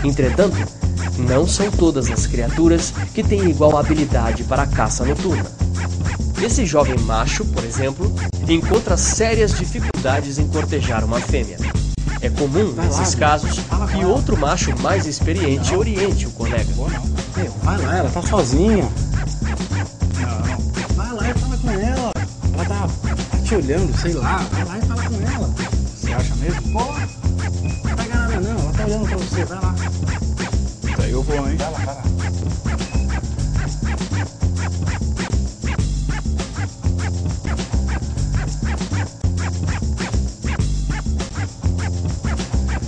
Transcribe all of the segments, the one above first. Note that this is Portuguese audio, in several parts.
Entretanto, não são todas as criaturas que têm igual habilidade para a caça noturna. Esse jovem macho, por exemplo, encontra sérias dificuldades em cortejar uma fêmea. É comum, nesses casos, que outro macho mais experiente oriente o colega. Vai lá, ela tá sozinha. Vai lá e fala com ela. Ela tá te olhando, sei lá. Vai lá e fala com ela. Você acha mesmo? Pô, não pega nada não, ela tá olhando pra você, vai lá. Tá, eu vou, hein? Vai lá.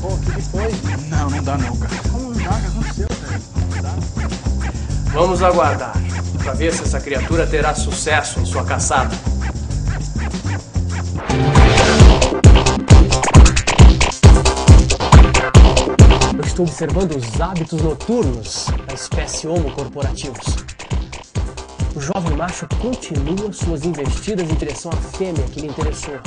Pô, o que foi? Não dá não, cara. Como não dá? O que aconteceu, velho? Não dá. Vamos aguardar, para ver se essa criatura terá sucesso em sua caçada. Eu estou observando os hábitos noturnos da espécie Homo corporativus. O jovem macho continua suas investidas em direção à fêmea que lhe interessou.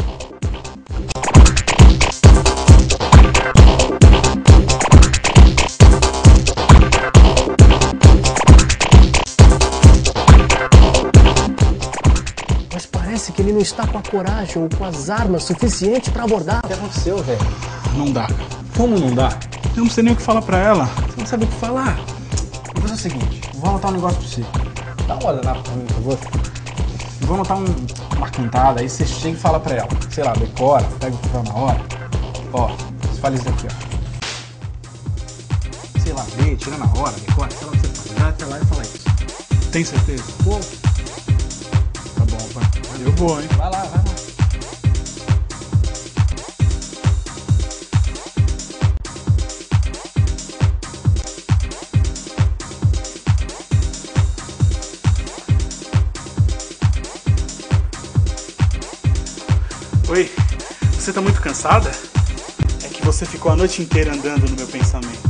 Mas parece que ele não está com a coragem ou com as armas suficientes para abordar. O que aconteceu, velho? Não dá, cara. Como não dá? Eu não sei nem o que falar pra ela. Você não sabe o que falar. Vou fazer o seguinte, vou anotar um negócio pra você. Dá uma olhada pra mim, por favor. Vou anotar uma cantada, aí você chega e fala pra ela. Sei lá, decora, pega o papel na hora. Ó, você fala isso daqui, ó. Sei lá, vê, tira na hora, decora, sei lá o que você faz. Vai até lá e fala isso. Tem certeza? Pô, Tá bom, pai. Eu vou, hein? vai lá. Oi, você tá muito cansada? É que você ficou a noite inteira andando no meu pensamento.